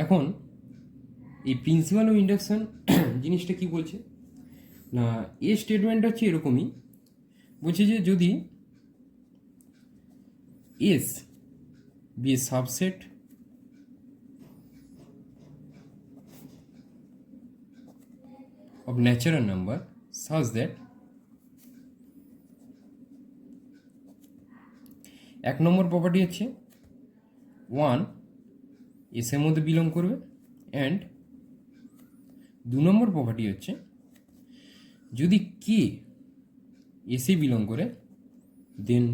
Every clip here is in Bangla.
এখন এই প্রিন্সিপাল অফ ইন্ডাকশন জিনিসটা কি বলছে না, এ স্টেটমেন্ট হচ্ছে এরকমই, বলছে যে যদি S be a subset of natural number such that এক নম্বর প্রপার্টি হচ্ছে 1 এস এর মধ্যে বিলং করবে, অ্যান্ড 2 নম্বর প্রপার্টি হচ্ছে যদি কে এসে বিলং করে দেন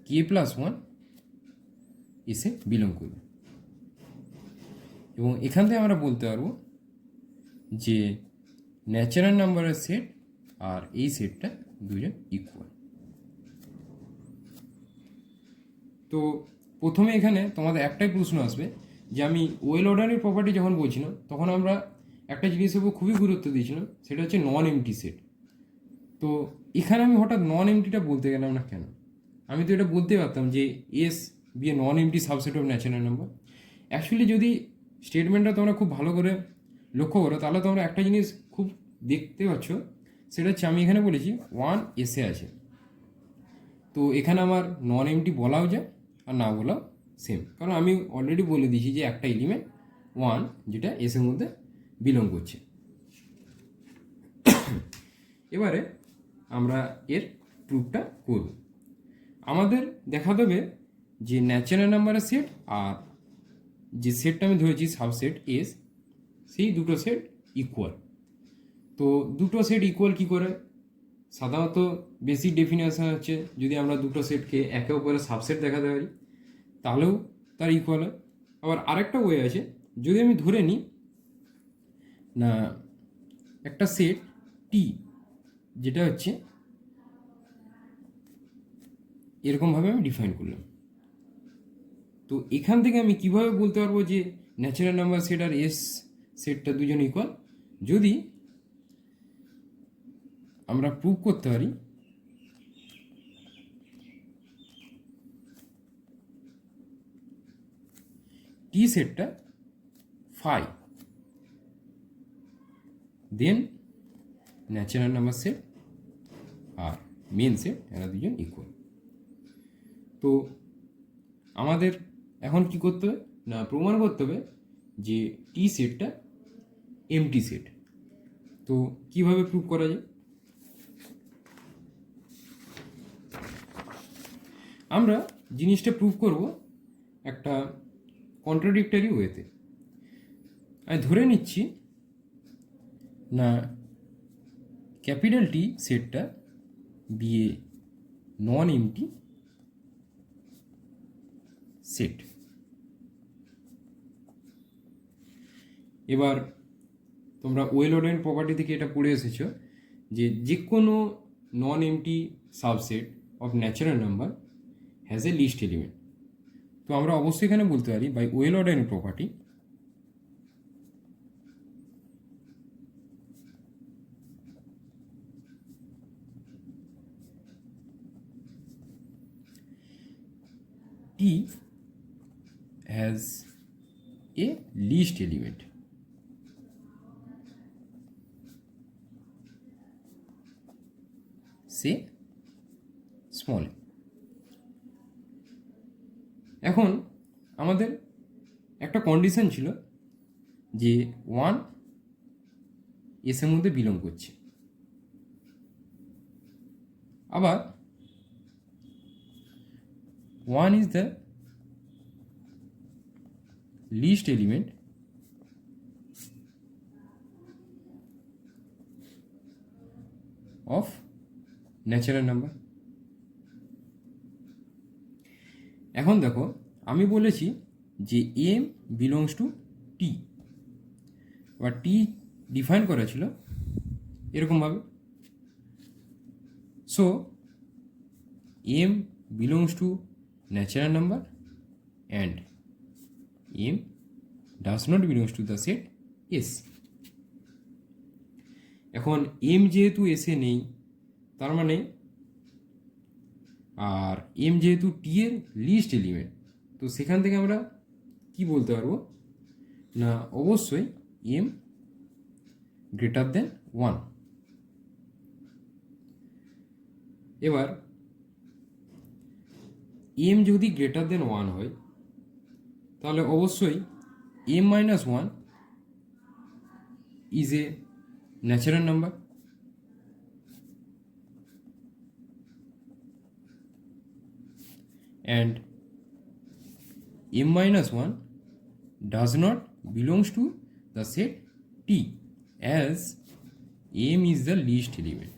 কে প্লাস 1 এসে বিলং করবে। এবং এখান থেকে আমরা বলতে পারবো যে ন্যাচারাল নাম্বারের সেট আর এই সেটটা দুজন ইকুয়াল। তো প্রথমে এখানে তোমাদের একটাই প্রশ্ন আসবে যে আমি ওয়েল অর্ডারের প্রপার্টি যখন বলছিলাম তখন আমরা একটা জিনিসের উপর খুবই গুরুত্ব দিয়েছিলাম, সেটা হচ্ছে নন এমটি সেট। তো এখানে আমি হঠাৎ নন এমটিটা বলতে গেলাম না কেন? আমি তো এটা বলতে পারতাম যে S be a non empty subset of natural number. Actually যদি স্টেটমেন্টটা তোমরা খুব ভালো করে লক্ষ্য করো তাহলে তোমরা একটা জিনিস খুব দেখতে পাচ্ছ, সেটা হচ্ছে আমি এখানে বলেছি 1 এসে আছে। তো এখানে আমার নন এমটি বলাও যায় আর না বলাও সেম, কারণ আমি অলরেডি বলে দিয়েছি যে একটা এলিমেন্ট 1 যেটা এস এর মধ্যে বিলং করছে। এবারে আমরা এর প্রুফটা করব। আমাদের দেখা দেবে যে ন্যাচারাল নাম্বারের সেট আর যে সেটটা আমি ধরেছি সাবসেট এস, সেই দুটো সেট ইকুয়াল। তো দুটো সেট ইকুয়াল কী করে? সাধারণত বেসিক ডেফিনেশন হচ্ছে যদি আমরা দুটো সেটকে একে অপরের সাবসেট দেখাতে পারি তাহলেও তার ইকুয়াল হয়। আবার আরেকটা ওয়ে আছে, যদি আমি ধরে নিই না একটা সেট টি যেটা হচ্ছে এরকমভাবে আমি ডিফাইন করলাম, তো এখান থেকে আমি কিভাবে বলতে পারবো যে ন্যাচারাল নাম্বার সেট আর এস সেটটা দুজন ইকুয়াল? যদি আমরা প্রুভ করতে পারি টি সেটটা ফাই, দেন ন্যাচারাল নাম্বার সেট আর মেন সেট এরা দুজন ইকুয়াল। তো আমাদের এখন কি করতে হবে না, প্রমাণ করতে হবে যে টি সেটটা এমটি সেট। তো কিভাবে প্রুভ করা যায়? আমরা জিনিসটা প্রুভ করব একটা কন্ট্রাডিক্টরি ওয়েতে। আমি ধরে নিচ্ছি না ক্যাপিটাল টি সেটটা বিএ নন এমটি সেট। এবার তোমরা ওয়েল অর্ডার প্রপার্টি থেকে এটা পড়ে এসেছো যে যে কোনো non empty subset of natural number has a least element. তো আমরা অবশ্যই এখানে বলতে পারি বাই ওয়েল অর্ডার প্রপার্টি টি has a least element. Say small. এখন আমাদের একটা কন্ডিশন ছিল যে 1 এস এর মধ্যে বিলং করছে, আবার 1 is the least element of natural number। এখন দেখো আমি বলেছি যে এম বিলংস টু টি, বা টি ডিফাইন করা ছিল এরকমভাবে। So m belongs to natural number and m does not belongs to the set S. এখন এম যেহেতু এসে নেই তার মানে, আর এম যেহেতু টি এর লিস্ট এলিমেন্ট, তো সেখান থেকে আমরা কি বলতে পারবো না অবশ্যই m গ্রেটার দেন 1। এবার m যদি গ্রেটার দেন 1 হয় তাহলে অবশ্যই m minus 1 is a natural number. And m minus 1 does not belongs to the set T as m is the least element.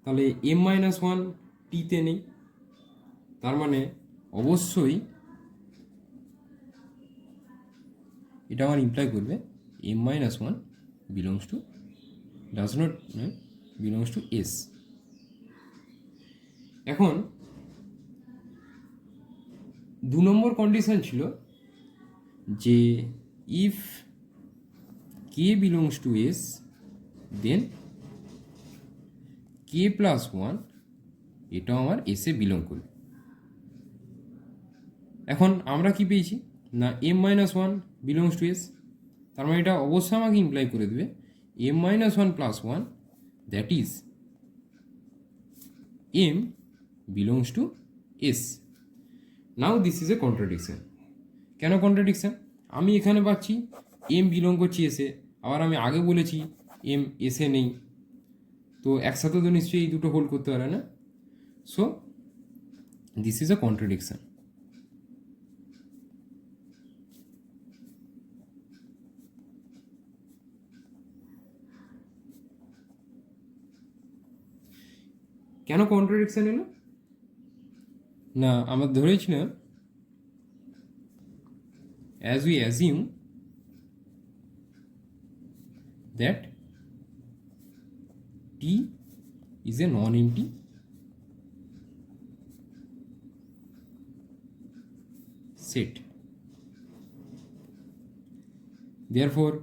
তাহলে m minus 1 T তে নেই, তার মানে অবশ্যই এটা আমার ইমপ্লাই করবে m minus 1 belongs to does not belongs to S। এখন 2 নম্বর কন্ডিশন ছিল যে if k belongs to S then k plus 1 এটাও আমার S এ বিলং করবে। এখন আমরা কি পেয়েছি না m minus 1 belongs to S, তার মানে এটা অবশ্যই আমাকে ইমপ্লাই করে দেবে m minus 1 plus 1 that is m belongs to S। Now this is a contradiction. কেন কন্ট্রাডিকশন? আমি এখানে পাচ্ছি m বিলং করছি S এ, আবার আমি আগে বলেছি m S এ নেই, তো একসাথে তো নিশ্চয়ই এই দুটো হোল্ড করতে পারে না। So this is a contradiction. কেন কন্ট্রাডিকশন এলো না? আমরা ধরেছিলাম as we assume that T is a non-empty set, therefore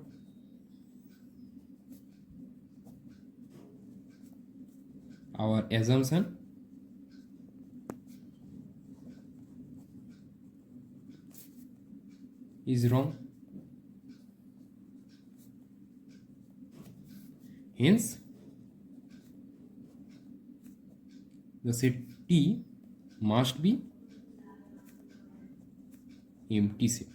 our assumption is wrong. Hence the set T must be empty set.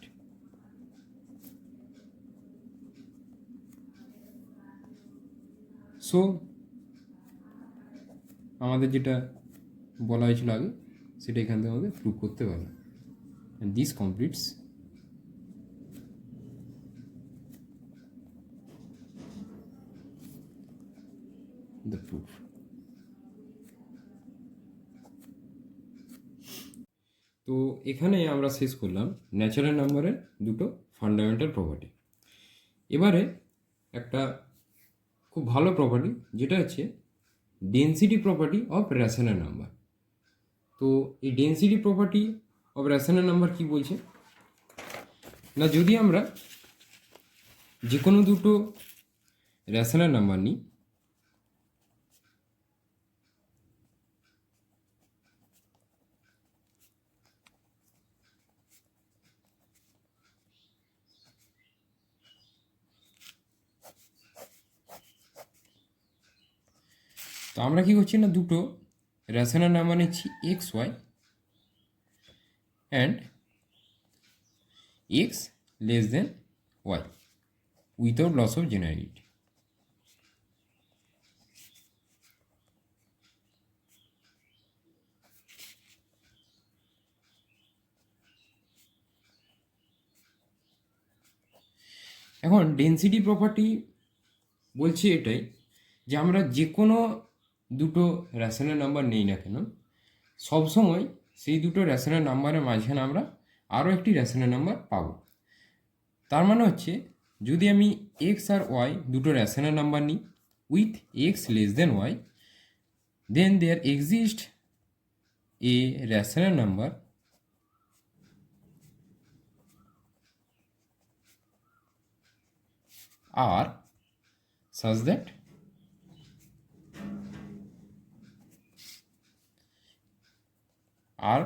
So আমাদের যেটা বলা হয়েছিল আগে সেটা এখান থেকে আমাদের প্রুভ করতে পারলাম, and this completes the proof. তো এখানে আমরা শেষ করলাম ন্যাচারাল নাম্বারের দুটো ফান্ডামেন্টাল প্রপার্টি। এবারে একটা খুব ভালো প্রপার্টি যেটা হচ্ছে density property of rational number. তো এই density property of rational number কি বলছে না, যদি আমরা যে কোনো দুটো রেশনাল নাম্বার নিই, তো আমরা কি করছি না দুটো রেশনাল নাম্বার নিচ্ছি x y and x less than y without loss of generality. এখন ডেনসিটি প্রপার্টি বলছে এটাই যে আমরা যে কোনো দুটো রেশনাল নাম্বার নেই না কেন সবসময় সেই দুটো রেশনাল নাম্বারের মাঝখানে আমরা আরও একটি রেশনাল নাম্বার পাবো। তার মানে হচ্ছে যদি আমি এক্স আর ওয়াই দুটো রেশনাল নাম্বার নিই with x less than y, then there exist a rational number r such that r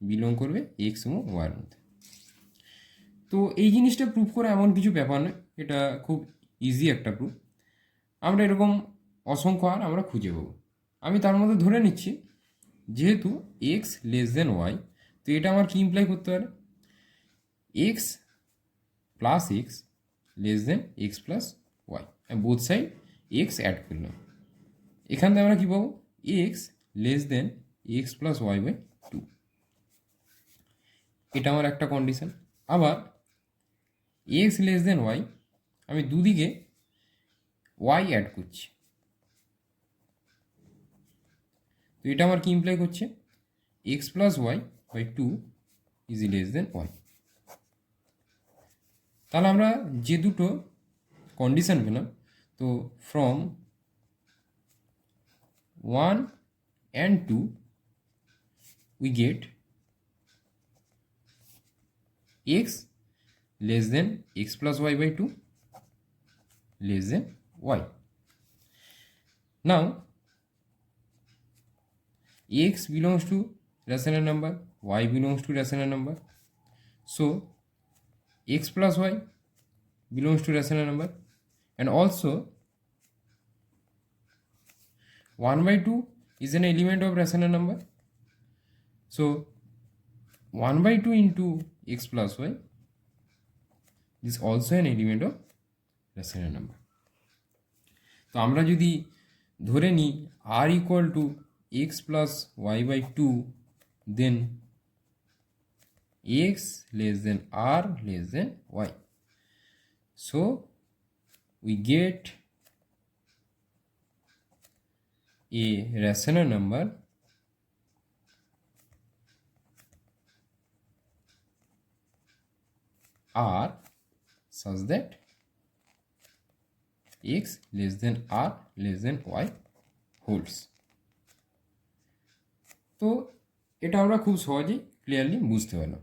belong করবে এক্স এবং ওয়াইয়ের মধ্যে। তো এই জিনিসটা প্রুফ করা এমন কিছু ব্যাপার নয়, এটা খুব ইজি একটা প্রুফ। আমরা এরকম অসংখ্য আর আমরা খুঁজে পাবো। আমি তার মধ্যে ধরে নিচ্ছি যেহেতু এক্স লেস দেন ওয়াই, তো এটা আমার কি ইমপ্লাই করতে পারে, x plus x less than x plus y, both side x add করলাম। এখান থেকে আমরা কী পাবো, x less than x plus y by two, এটা আমার একটা কন্ডিশন। আবার এক্স লেস দেন ওয়াই, আমি দুদিকে ওয়াই অ্যাড করছি, তো এটা আমার কি ইমপ্লাই করছে, x plus y by two is less than y. তাহলে আমরা যে দুটো কন্ডিশন পেলাম, তো from 1 and 2 we get x less than x plus y by 2 less than y. Now x belongs to rational number, y belongs to rational number, so x plus y belongs to rational number, and also 1 by 2 is an element of rational number, so 1 by 2 into x plus y is also an element of rational number. তো আমরা যদি ধরে নিই r equal to x plus y by 2, then x less than r less than y, so we get a rational number r such that x less than r less than y holds. তো এটা আমরা খুব সহজেই ক্লিয়ারলি বুঝতে পারলাম।